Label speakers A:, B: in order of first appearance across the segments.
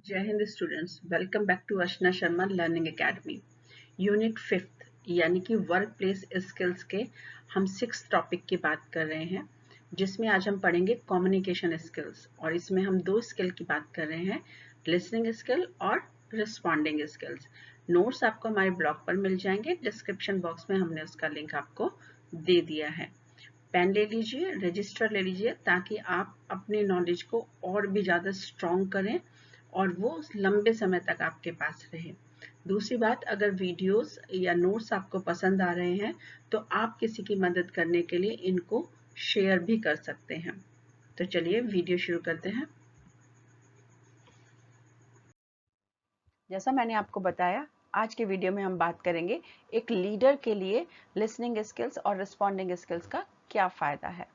A: जय हिंद students, welcome back to Archana Sharma learning academy. Unit 5 यानी कि वर्क प्लेस स्किल्स के हम 6 टॉपिक की बात कर रहे हैं, जिसमें आज हम पढ़ेंगे कम्युनिकेशन स्किल्स। और इसमें हम 2 स्किल की बात कर रहे हैं, लिसनिंग स्किल और रिस्पॉन्डिंग स्किल्स। नोट्स आपको हमारे ब्लॉग पर मिल जाएंगे, डिस्क्रिप्शन बॉक्स में हमने उसका लिंक आपको दे दिया है। पेन ले लीजिए, रजिस्टर ले लीजिए, ताकि आप अपनी नॉलेज को और भी ज़्यादा स्ट्रॉन्ग करें और वो लंबे समय तक आपके पास रहे। दूसरी बात, अगर वीडियोस या नोट्स आपको पसंद आ रहे हैं तो आप किसी की मदद करने के लिए इनको शेयर भी कर सकते हैं। तो चलिए वीडियो शुरू करते हैं। जैसा मैंने आपको बताया, आज के वीडियो में हम बात करेंगे एक लीडर के लिए लिसनिंग स्किल्स और रिस्पॉन्डिंग स्किल्स का क्या फायदा है।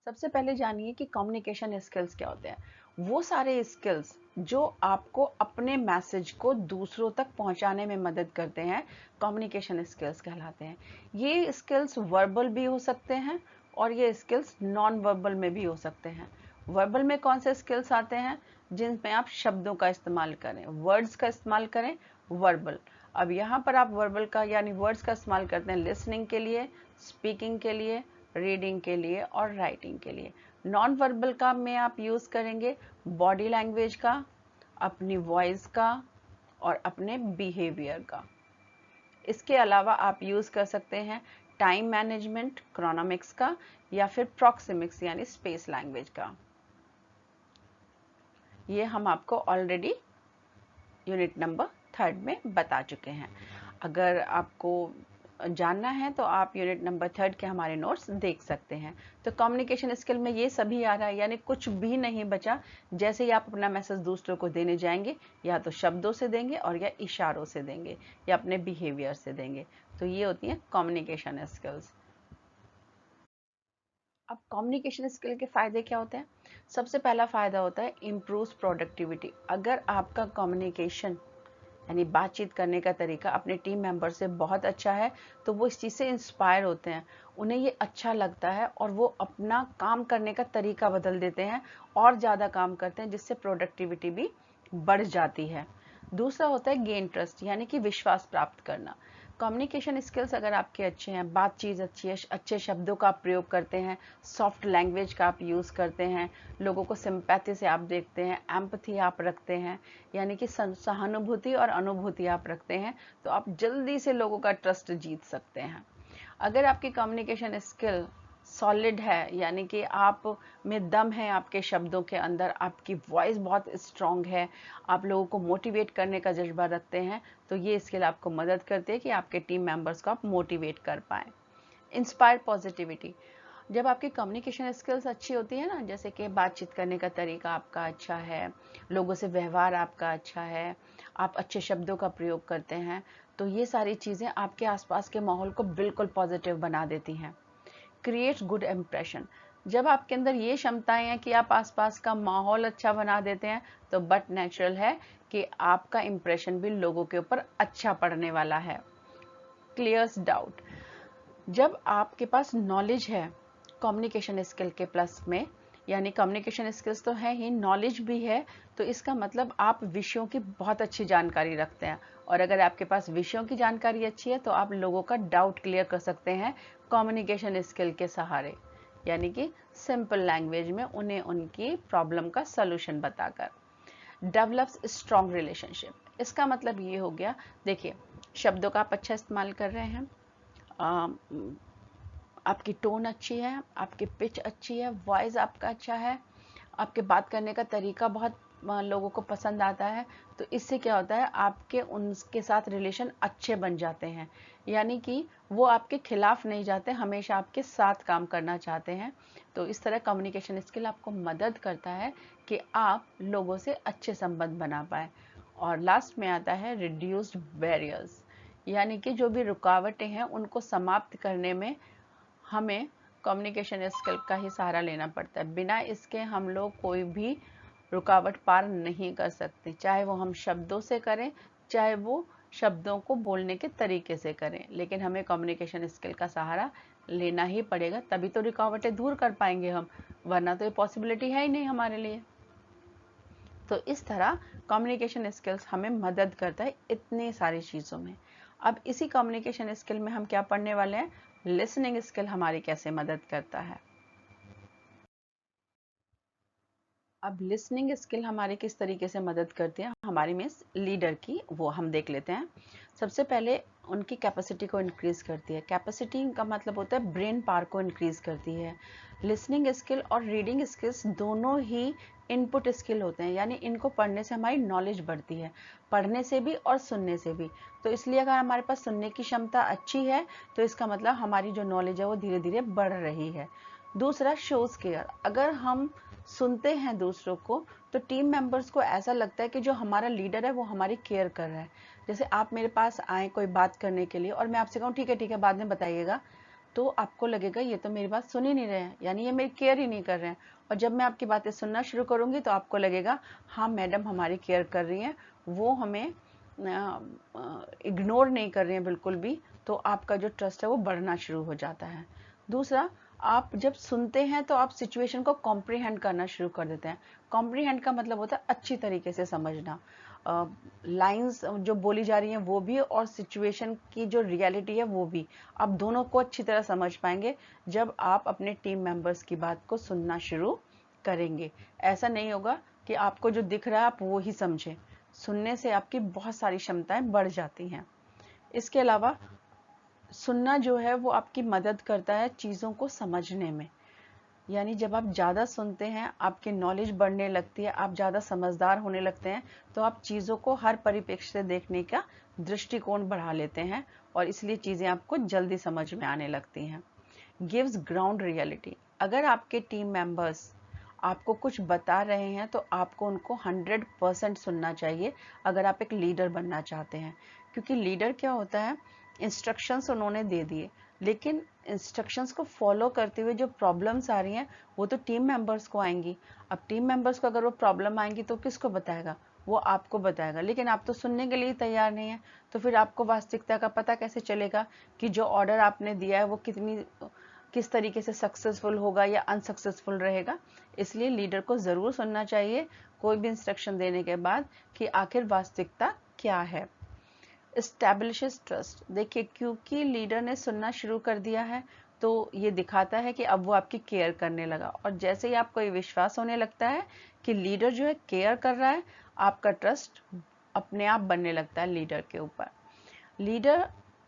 A: सबसे पहले जानिए कि कम्युनिकेशन स्किल्स क्या होते हैं। वो सारे स्किल्स जो आपको अपने मैसेज को दूसरों तक पहुंचाने में मदद करते हैं, कम्युनिकेशन स्किल्स कहलाते हैं। ये स्किल्स वर्बल भी हो सकते हैं और ये स्किल्स नॉन वर्बल में भी हो सकते हैं। वर्बल में कौन से स्किल्स आते हैं? जिनमें आप शब्दों का इस्तेमाल करें, वर्ड्स का इस्तेमाल करें, वर्बल। अब यहाँ पर आप वर्बल का यानी वर्ड्स का इस्तेमाल करते हैं लिसनिंग के लिए, स्पीकिंग के लिए, रीडिंग के लिए और राइटिंग के लिए। नॉन वर्बल का में आप यूज करेंगे बॉडी लैंग्वेज का, अपनी वॉइस का और अपने बिहेवियर का। इसके अलावा आप यूज कर सकते हैं टाइम मैनेजमेंट, क्रोनोमिक्स का, या फिर प्रॉक्सिमिक्स यानी स्पेस लैंग्वेज का। ये हम आपको ऑलरेडी यूनिट नंबर 3 में बता चुके हैं। अगर आपको जानना है तो आप यूनिट नंबर 3 के हमारे नोट्स देख सकते हैं। तो कम्युनिकेशन स्किल में ये सभी आ रहा है, यानी कुछ भी नहीं बचा। जैसे ही आप अपना मैसेज दूसरों को देने जाएंगे, या तो शब्दों से देंगे और या इशारों से देंगे या अपने बिहेवियर से देंगे। तो ये होती है कम्युनिकेशन स्किल्स। अब कम्युनिकेशन स्किल के फायदे क्या होते हैं? सबसे पहला फायदा होता है इम्प्रूव प्रोडक्टिविटी। अगर आपका कम्युनिकेशन यानी बातचीत करने का तरीका अपने टीम मेंबर से बहुत अच्छा है, तो वो इस चीज़ से इंस्पायर होते हैं, उन्हें ये अच्छा लगता है और वो अपना काम करने का तरीका बदल देते हैं और ज़्यादा काम करते हैं, जिससे प्रोडक्टिविटी भी बढ़ जाती है। दूसरा होता है गेन ट्रस्ट, यानी कि विश्वास प्राप्त करना। कम्युनिकेशन स्किल्स अगर आपके अच्छे हैं, बातचीत अच्छी है, अच्छे शब्दों का आप प्रयोग करते हैं, सॉफ्ट लैंग्वेज का आप यूज़ करते हैं, लोगों को सिंपैथी से आप देखते हैं, एम्पैथी आप रखते हैं, यानी कि सहानुभूति और अनुभूति आप रखते हैं, तो आप जल्दी से लोगों का ट्रस्ट जीत सकते हैं। अगर आपकी कम्युनिकेशन स्किल सॉलिड है, यानी कि आप में दम है, आपके शब्दों के अंदर आपकी वॉइस बहुत स्ट्रांग है, आप लोगों को मोटिवेट करने का जज्बा रखते हैं, तो ये स्किल आपको मदद करती है कि आपके टीम मेंबर्स को आप मोटिवेट कर पाएँ। इंस्पायर पॉजिटिविटी, जब आपकी कम्युनिकेशन स्किल्स अच्छी होती है ना, जैसे कि बातचीत करने का तरीका आपका अच्छा है, लोगों से व्यवहार आपका अच्छा है, आप अच्छे शब्दों का प्रयोग करते हैं, तो ये सारी चीज़ें आपके आसपास के माहौल को बिल्कुल पॉजिटिव बना देती हैं। क्रिएट्स गुड इम्प्रेशन, जब आपके अंदर ये क्षमताएं हैं कि आप आसपास का माहौल अच्छा बना देते हैं, तो बट नेचुरल है कि आपका इम्प्रेशन भी लोगों के ऊपर अच्छा पड़ने वाला है। क्लियर्स डाउट, जब आपके पास नॉलेज है कम्युनिकेशन स्किल के प्लस में, यानी कम्युनिकेशन स्किल्स तो है ही, नॉलेज भी है, तो इसका मतलब आप विषयों की बहुत अच्छी जानकारी रखते हैं। और अगर आपके पास विषयों की जानकारी अच्छी है, तो आप लोगों का डाउट क्लियर कर सकते हैं कम्युनिकेशन स्किल के सहारे, यानी कि सिंपल लैंग्वेज में उन्हें उनकी प्रॉब्लम का सलूशन बताकर। डेवलप्स स्ट्रॉन्ग रिलेशनशिप, इसका मतलब ये हो गया, देखिए शब्दों का आप अच्छा इस्तेमाल कर रहे हैं, आपकी टोन अच्छी है, आपकी पिच अच्छी है, वॉइस आपका अच्छा है, आपके बात करने का तरीका बहुत लोगों को पसंद आता है, तो इससे क्या होता है, आपके उनके साथ रिलेशन अच्छे बन जाते हैं, यानी कि वो आपके खिलाफ नहीं जाते, हमेशा आपके साथ काम करना चाहते हैं। तो इस तरह कम्युनिकेशन स्किल आपको मदद करता है कि आप लोगों से अच्छे संबंध बना पाए। और लास्ट में आता है रिड्यूस्ड बैरियर्स, यानी कि जो भी रुकावटें हैं उनको समाप्त करने में हमें कम्युनिकेशन स्किल का ही सहारा लेना पड़ता है। बिना इसके हम लोग कोई भी रुकावट पार नहीं कर सकते, चाहे वो हम शब्दों से करें, चाहे वो शब्दों को बोलने के तरीके से करें, लेकिन हमें कम्युनिकेशन स्किल का सहारा लेना ही पड़ेगा, तभी तो रुकावटें दूर कर पाएंगे हम, वरना तो ये पॉसिबिलिटी है ही नहीं हमारे लिए। तो इस तरह कम्युनिकेशन स्किल्स हमें मदद करता है इतनी सारी चीज़ों में। अब इसी कम्युनिकेशन स्किल में हम क्या पढ़ने वाले हैं, लिसनिंग स्किल हमारी कैसे मदद करता है। अब लिसनिंग स्किल हमारी किस तरीके से मदद करती है हमारी मिस लीडर की, वो हम देख लेते हैं। सबसे पहले उनकी कैपेसिटी को इंक्रीज करती है। कैपेसिटी का मतलब होता है ब्रेन पावर को इंक्रीज करती है। लिसनिंग स्किल और रीडिंग स्किल्स दोनों ही इनपुट स्किल होते हैं, यानी इनको पढ़ने से हमारी नॉलेज बढ़ती है, पढ़ने से भी और सुनने से भी। तो इसलिए अगर हमारे पास सुनने की क्षमता अच्छी है तो इसका मतलब हमारी जो नॉलेज है वो धीरे धीरे बढ़ रही है। दूसरा, शोज केयर। अगर हम सुनते हैं दूसरों को तो टीम मेंबर्स को ऐसा लगता है कि जो हमारा लीडर है वो हमारी केयर कर रहा है। जैसे आप मेरे पास आए कोई बात करने के लिए और मैं आपसे कहूँ ठीक है बाद में बताइएगा, तो आपको लगेगा ये तो मेरी बात सुन ही नहीं रहे हैं, यानी ये मेरी केयर ही नहीं कर रहे हैं। और जब मैं आपकी बातें सुनना शुरू करूंगी तो आपको लगेगा हाँ मैडम हमारी केयर कर रही हैं, वो हमें इग्नोर नहीं कर रहे हैं बिल्कुल भी। तो आपका जो ट्रस्ट है वो बढ़ना शुरू हो जाता है। दूसरा, आप जब सुनते हैं तो आप सिचुएशन को कॉम्प्रीहेंड करना शुरू कर देते हैं। कॉम्प्रीहेंड का मतलब होता है अच्छी तरीके से समझना, लाइंस जो बोली जा रही हैं वो भी और सिचुएशन की जो रियलिटी है वो भी। आप दोनों को अच्छी तरह समझ पाएंगे जब आप अपने टीम मेंबर्स की बात को सुनना शुरू करेंगे। ऐसा नहीं होगा कि आपको जो दिख रहा है आप वो ही समझें। सुनने से आपकी बहुत सारी क्षमताएं बढ़ जाती हैं। इसके अलावा सुनना जो है वो आपकी मदद करता है चीज़ों को समझने में। यानी जब आप ज़्यादा सुनते हैं आपकी नॉलेज बढ़ने लगती है, आप ज़्यादा समझदार होने लगते हैं, तो आप चीज़ों को हर परिप्रेक्ष्य से देखने का दृष्टिकोण बढ़ा लेते हैं और इसलिए चीज़ें आपको जल्दी समझ में आने लगती हैं। Gives ground reality. अगर आपके टीम मेंबर्स आपको कुछ बता रहे हैं तो आपको उनको 100% सुनना चाहिए अगर आप एक लीडर बनना चाहते हैं। क्योंकि लीडर क्या होता है, इंस्ट्रक्शंस उन्होंने दे दिए, लेकिन इंस्ट्रक्शंस को फॉलो करते हुए जो प्रॉब्लम्स आ रही हैं वो तो टीम मेंबर्स को आएंगी। अब टीम मेंबर्स को अगर वो प्रॉब्लम आएंगी तो किसको बताएगा, वो आपको बताएगा, लेकिन आप तो सुनने के लिए तैयार नहीं है। तो फिर आपको वास्तविकता का पता कैसे चलेगा कि जो ऑर्डर आपने दिया है वो किस तरीके से सक्सेसफुल होगा या अनसक्सेसफुल रहेगा। इसलिए लीडर को ज़रूर सुनना चाहिए कोई भी इंस्ट्रक्शन देने के बाद कि आखिर वास्तविकता क्या है। Establishes trust. देखिए, क्योंकि लीडर ने सुनना शुरू कर दिया है तो ये दिखाता है कि अब वो आपकी केयर करने लगा, और जैसे ही आपको ये विश्वास होने लगता है कि लीडर जो है केयर कर रहा है, आपका ट्रस्ट अपने आप बनने लगता है लीडर के ऊपर। लीडर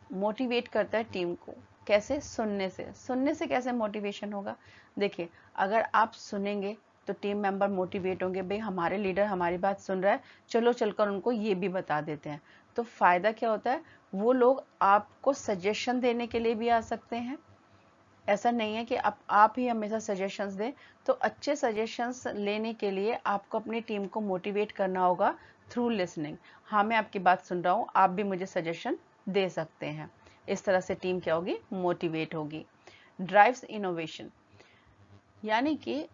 A: मोटिवेट करता है टीम को। कैसे? सुनने से कैसे मोटिवेशन होगा? देखिए, अगर आप सुनेंगे तो टीम मेंबर मोटिवेट होंगे, भाई हमारे लीडर हमारी बात सुन रहा है, चलो चलकर उनको ये भी बता देते हैं। तो फायदा क्या होता है, वो लोग आपको सजेशन देने के लिए भी आ सकते हैं। ऐसा नहीं है कि आप ही हमेशा सजेशंस दें। तो अच्छे सजेशंस लेने के लिए आपको अपनी टीम को मोटिवेट करना होगा थ्रू लिसनिंग। हाँ, मैं आपकी बात सुन रहा हूँ, आप भी मुझे सजेशन दे सकते हैं। इस तरह से टीम क्या होगी, मोटिवेट होगी। ड्राइव्स इनोवेशन, यानी कि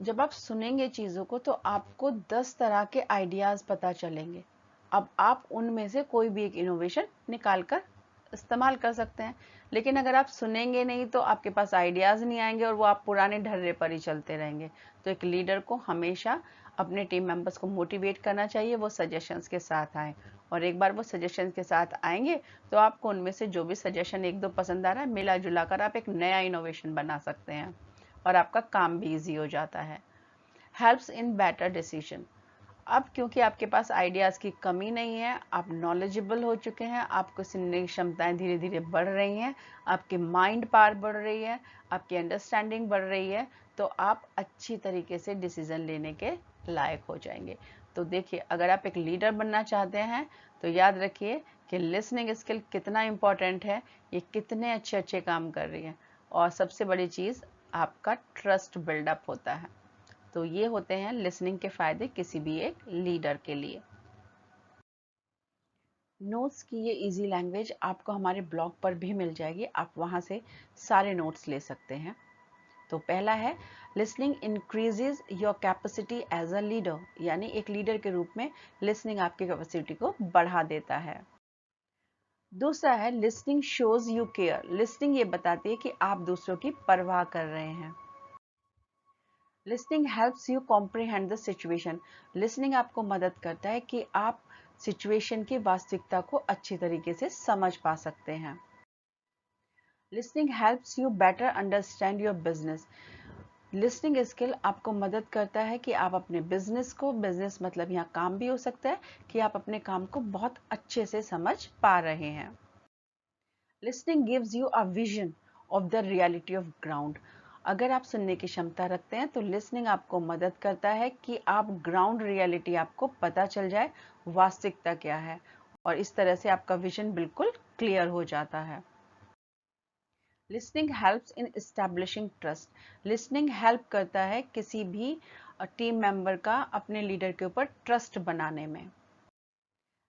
A: जब आप सुनेंगे चीज़ों को तो आपको 10 तरह के आइडियाज़ पता चलेंगे। अब आप उनमें से कोई भी एक इनोवेशन निकाल कर इस्तेमाल कर सकते हैं। लेकिन अगर आप सुनेंगे नहीं तो आपके पास आइडियाज़ नहीं आएंगे और वो आप पुराने ढर्रे पर ही चलते रहेंगे। तो एक लीडर को हमेशा अपने टीम मेंबर्स को मोटिवेट करना चाहिए, वो सजेशंस के साथ आए। और एक बार वो सजेशन के साथ आएंगे तो आपको उनमें से जो भी सजेशन एक दो पसंद आ रहा है, मिला जुला कर आप एक नया इनोवेशन बना सकते हैं और आपका काम भी ईजी हो जाता है। Helps in better decision. अब क्योंकि आपके पास आइडियाज़ की कमी नहीं है, आप नॉलेजेबल हो चुके हैं, आपको सुनने की क्षमताएं धीरे धीरे बढ़ रही हैं, आपकी माइंड पावर बढ़ रही है, आपकी अंडरस्टैंडिंग बढ़ रही है, तो आप अच्छी तरीके से डिसीजन लेने के लायक हो जाएंगे। तो देखिए, अगर आप एक लीडर बनना चाहते हैं तो याद रखिए कि लिसनिंग स्किल कितना इम्पॉर्टेंट है, ये कितने अच्छे अच्छे काम कर रही है, और सबसे बड़ी चीज़ आपका ट्रस्ट बिल्डअप होता है। तो ये होते हैं लिसनिंग के फायदे किसी भी एक लीडर के लिए। नोट्स की ये इजी लैंग्वेज आपको हमारे ब्लॉग पर भी मिल जाएगी, आप वहाँ से सारे नोट्स ले सकते हैं। तो पहला है, listening increases your capacity as a leader, यानी एक लीडर के रूप में लिसनिंग आपकी कैपेसिटी को बढ़ा देता है। दूसरा है, listening shows you care. Listening ये बताती है कि आप दूसरों की परवाह कर रहे हैं। Listening helps you comprehend the situation. Listening आपको मदद करता है कि आप सिचुएशन की वास्तविकता को अच्छी तरीके से समझ पा सकते हैं। Listening helps you better understand your business. Listening skill आपको मदद करता है कि आप अपने बिजनेस को, बिजनेस मतलब यहाँ काम भी हो सकता है, कि आप अपने काम को बहुत अच्छे से समझ पा रहे हैं। Listening gives you a vision of the reality of ground. अगर आप सुनने की क्षमता रखते हैं तो लिसनिंग आपको मदद करता है कि आप ग्राउंड रियलिटी आपको पता चल जाए, वास्तविकता क्या है, और इस तरह से आपका विजन बिल्कुल क्लियर हो जाता है। Listening helps in establishing trust. Listening help करता है किसी भी टीम मेंबर का अपने लीडर के ऊपर ट्रस्ट बनाने में।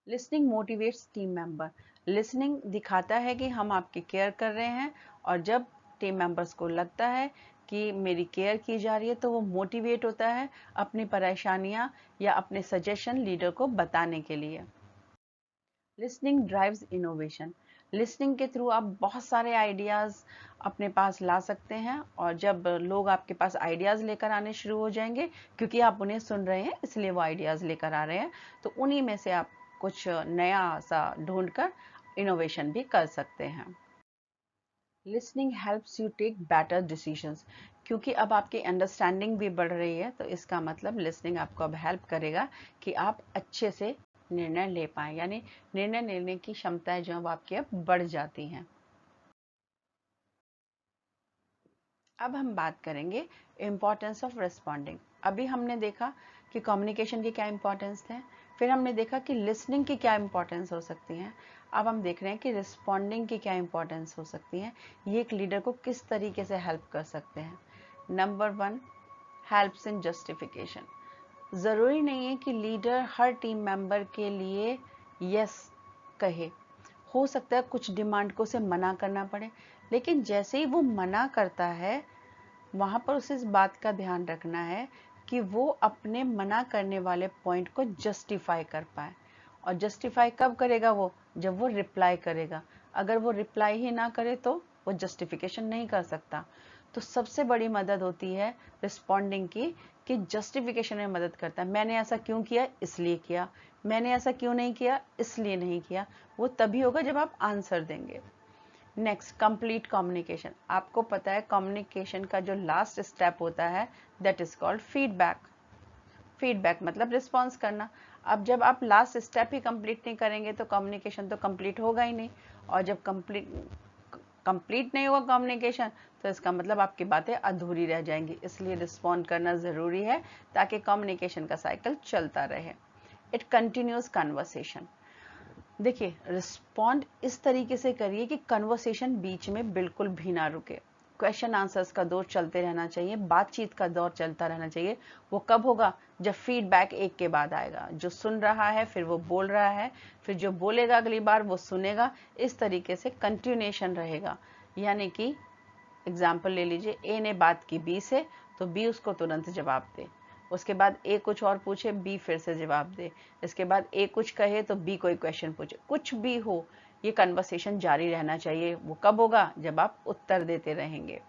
A: Listening motivates team member. Listening दिखाता है कि हम आपकी केयर कर रहे हैं, और जब टीम मेंबर्स को लगता है कि मेरी केयर की जा रही है तो वो मोटिवेट होता है अपनी परेशानियां या अपने सजेशन लीडर को बताने के लिए। Listening drives innovation. लिसनिंग के थ्रू आप बहुत सारे आइडियाज़ अपने पास ला सकते हैं, और जब लोग आपके पास आइडियाज़ लेकर आने शुरू हो जाएंगे, क्योंकि आप उन्हें सुन रहे हैं इसलिए वो आइडियाज़ लेकर आ रहे हैं, तो उन्हीं में से आप कुछ नया सा ढूंढकर इनोवेशन भी कर सकते हैं। Listening helps you take better decisions. क्योंकि अब आपकी अंडरस्टैंडिंग भी बढ़ रही है, तो इसका मतलब लिसनिंग आपको अब हेल्प करेगा कि आप अच्छे से निर्णय ले पाएं, यानी निर्णय लेने की क्षमताएं जो अब आपकी अब बढ़ जाती हैं। अब हम बात करेंगे इम्पोर्टेंस ऑफ रिस्पॉन्डिंग। अभी हमने देखा कि कम्युनिकेशन की क्या इम्पोर्टेंस है, फिर हमने देखा कि लिसनिंग की क्या इम्पोर्टेंस हो सकती है, अब हम देख रहे हैं कि रिस्पॉन्डिंग की क्या इम्पोर्टेंस हो सकती है, ये एक लीडर को किस तरीके से हेल्प कर सकते हैं। Number 1, helps in justification. ज़रूरी नहीं है कि लीडर हर टीम मेंबर के लिए यस कहे, हो सकता है कुछ डिमांड को उसे मना करना पड़े, लेकिन जैसे ही वो मना करता है वहां पर उसे इस बात का ध्यान रखना है कि वो अपने मना करने वाले पॉइंट को जस्टिफाई कर पाए। और जस्टिफाई कब करेगा वो? जब वो रिप्लाई करेगा। अगर वो रिप्लाई ही ना करे तो वो जस्टिफिकेशन नहीं कर सकता। तो सबसे बड़ी मदद होती है रिस्पॉन्डिंग की, कि जस्टिफिकेशन में मदद करता है। मैंने ऐसा क्यों किया, इसलिए किया। मैंने ऐसा क्यों नहीं किया, इसलिए नहीं किया। वो तभी होगा जब आप आंसर देंगे। Next, complete communication. आपको पता है कम्युनिकेशन का जो लास्ट स्टेप होता है that is called feedback. Feedback मतलब रिस्पॉन्स करना। अब जब आप लास्ट स्टेप ही कंप्लीट नहीं करेंगे तो कम्युनिकेशन तो कंप्लीट होगा ही नहीं, और जब कंप्लीट नहीं होगा कम्युनिकेशन तो इसका मतलब आपकी बातें अधूरी रह जाएंगी। इसलिए रिस्पॉन्ड करना ज़रूरी है ताकि कम्युनिकेशन का साइकिल चलता रहे। It continuous conversation. देखिए, रिस्पॉन्ड इस तरीके से करिए कि कन्वर्सेशन बीच में बिल्कुल भी ना रुके। क्वेश्चन आंसर्स का दौर चलते रहना चाहिए, बातचीत का दौर चलता रहना चाहिए। वो कब होगा? जब फीडबैक एक के बाद आएगा। जो सुन रहा है फिर वो बोल रहा है, फिर जो बोलेगा अगली बार वो सुनेगा। इस तरीके से कंटिन्यूएशन रहेगा। यानी कि एग्जाम्पल ले लीजिए, ए ने बात की बी से, तो बी उसको तुरंत जवाब दे। उसके बाद ए कुछ और पूछे, बी फिर से जवाब दे। इसके बाद ए कुछ कहे तो बी कोई क्वेश्चन पूछे। कुछ भी हो, ये कन्वर्सेशन जारी रहना चाहिए। वो कब होगा? जब आप उत्तर देते रहेंगे।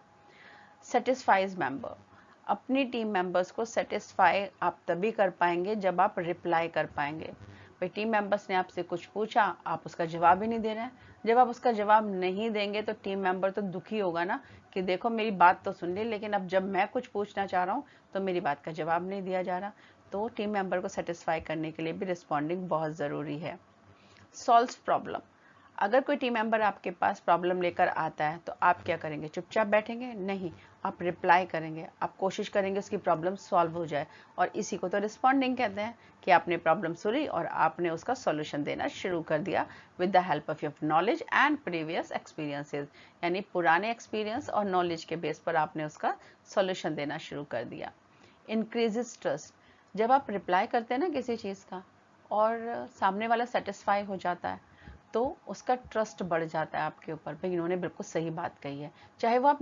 A: Satisfies member. अपनी टीम मेंबर्स को सेटिस्फाई आप तभी कर पाएंगे जब आप रिप्लाई कर पाएंगे। भाई, टीम मेंबर्स ने आपसे कुछ पूछा, आप उसका जवाब ही नहीं दे रहे हैं। जब आप उसका जवाब नहीं देंगे तो टीम मेंबर तो दुखी होगा ना, कि देखो मेरी बात तो सुन ली, लेकिन अब जब मैं कुछ पूछना चाह रहा हूँ तो मेरी बात का जवाब नहीं दिया जा रहा। तो टीम मेंबर को सेटिस्फाई करने के लिए भी रिस्पॉन्डिंग बहुत ज़रूरी है। Solve problem. अगर कोई टीम मेंबर आपके पास प्रॉब्लम लेकर आता है तो आप क्या करेंगे? चुपचाप बैठेंगे? नहीं, आप रिप्लाई करेंगे। आप कोशिश करेंगे उसकी प्रॉब्लम सॉल्व हो जाए, और इसी को तो रिस्पॉन्डिंग कहते हैं, कि आपने प्रॉब्लम सुनी और आपने उसका सॉल्यूशन देना शुरू कर दिया with the help of your knowledge and previous experiences. यानी पुराने एक्सपीरियंस और नॉलेज के बेस पर आपने उसका सॉल्यूशन देना शुरू कर दिया। Increases trust. जब आप रिप्लाई करते हैं ना किसी चीज़ का, और सामने वाला सेटिस्फाई हो जाता है, तो उसका ट्रस्ट बढ़ जाता है आपके ऊपर। भाई, इन्होंने बिल्कुल सही बात कही है। चाहे वो आप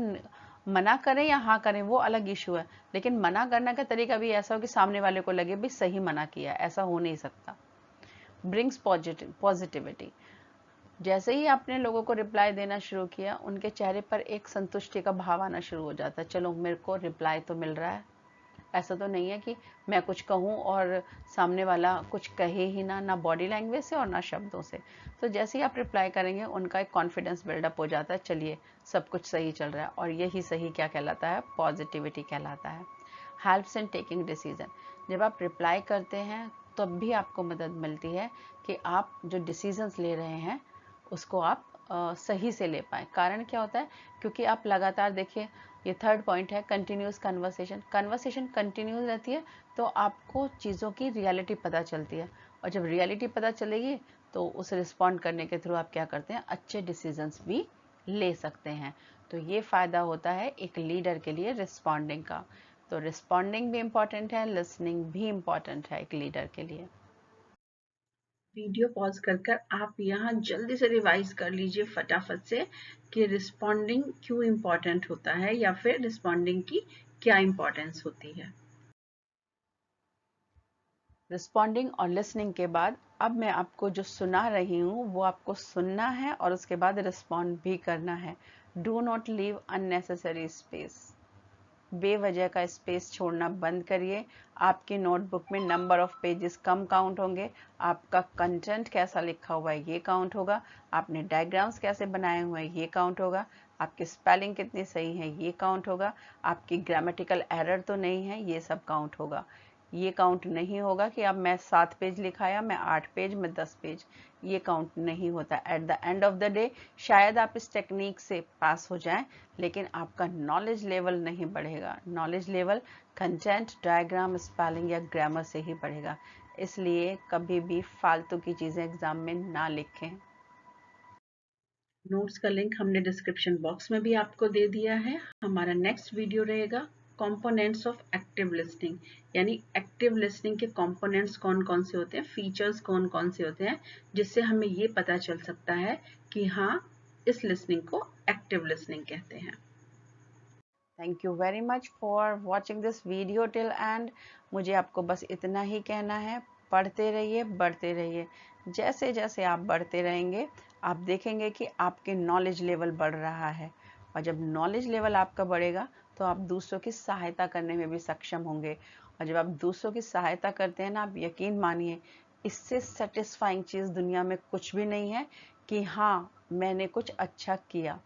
A: मना करें या हाँ करें, वो अलग इशू है, लेकिन मना करने का तरीका भी ऐसा हो कि सामने वाले को लगे भी सही मना किया, ऐसा हो नहीं सकता। Brings positivity. जैसे ही आपने लोगों को रिप्लाई देना शुरू किया, उनके चेहरे पर एक संतुष्टि का भाव आना शुरू हो जाता है। चलो, मेरे को रिप्लाई तो मिल रहा है, ऐसा तो नहीं है कि मैं कुछ कहूँ और सामने वाला कुछ कहे ही ना बॉडी लैंग्वेज से और ना शब्दों से। तो जैसे ही आप रिप्लाई करेंगे उनका एक कॉन्फिडेंस बिल्डअप हो जाता है, चलिए सब कुछ सही चल रहा है। और यही सही क्या कहलाता है? पॉजिटिविटी कहलाता है। Helps in taking decision. जब आप रिप्लाई करते हैं तब भी आपको मदद मिलती है कि आप जो डिसीजंस ले रहे हैं उसको आप सही से ले पाएँ। कारण क्या होता है? क्योंकि आप लगातार देखिए, ये थर्ड पॉइंट है कंटिन्यूस कन्वर्सेशन। कन्वर्सेशन कंटिन्यूस रहती है तो आपको चीज़ों की रियलिटी पता चलती है, और जब रियलिटी पता चलेगी तो उसे रिस्पॉन्ड करने के थ्रू आप क्या करते हैं? अच्छे डिसीजंस भी ले सकते हैं। तो ये फ़ायदा होता है एक लीडर के लिए रिस्पॉन्डिंग का। तो रिस्पॉन्डिंग भी इम्पॉर्टेंट है, लिसनिंग भी इम्पॉर्टेंट है एक लीडर के लिए।
B: वीडियो पॉज कर आप यहाँ जल्दी से रिवाइज कर लीजिए फटाफट से कि रिस्पॉन्डिंग क्यों इम्पोर्टेंट होता है या फिर रिस्पॉन्डिंग की क्या इम्पोर्टेंस होती है।
A: रिस्पॉन्डिंग और लिसनिंग के बाद अब मैं आपको जो सुना रही हूँ वो आपको सुनना है और उसके बाद रिस्पॉन्ड भी करना है। Do not leave unnecessary space. बेवजह का स्पेस छोड़ना बंद करिए। आपकी नोटबुक में number of pages come count होंगे, आपका कंटेंट कैसा लिखा हुआ है ये काउंट होगा, आपने डायग्राम्स कैसे बनाए हुए हैं ये काउंट होगा, आपकी स्पेलिंग कितनी सही है ये काउंट होगा, आपकी ग्रामेटिकल एरर तो नहीं है ये सब काउंट होगा। ये काउंट नहीं होगा कि अब मैं 7 पेज लिखाया, मैं 8 पेज, मैं 10 पेज, ये काउंट नहीं होता। At the end of the day शायद आप इस टेक्निक से पास हो जाएं, लेकिन आपका नॉलेज लेवल नहीं बढ़ेगा। Knowledge level content, diagram, spelling या ग्रामर से ही बढ़ेगा। इसलिए कभी भी फालतू की चीज़ें एग्जाम में ना लिखें।
B: नोट्स का लिंक हमने डिस्क्रिप्शन बॉक्स में भी आपको दे दिया है। हमारा नेक्स्ट वीडियो रहेगा कंपोनेंट्स ऑफ एक्टिव लिसनिंग, यानी एक्टिव लिसनिंग के कंपोनेंट्स कौन कौन से होते हैं, फीचर्स कौन कौन से होते हैं, जिससे हमें ये पता चल सकता है कि हाँ, इस लिसनिंग को एक्टिव लिसनिंग कहते हैं।
A: Thank you very much for watching this video till and. मुझे आपको बस इतना ही कहना है, पढ़ते रहिए, बढ़ते रहिए। जैसे जैसे आप बढ़ते रहेंगे आप देखेंगे कि आपके नॉलेज लेवल बढ़ रहा है, और जब नॉलेज लेवल आपका बढ़ेगा तो आप दूसरों की सहायता करने में भी सक्षम होंगे। और जब आप दूसरों की सहायता करते हैं ना, आप यकीन मानिए इससे सेटिस्फाइंग चीज़ दुनिया में कुछ भी नहीं है कि हाँ मैंने कुछ अच्छा किया।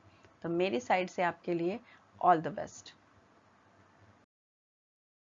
A: तो मेरी साइड से आपके लिए ऑल द बेस्ट।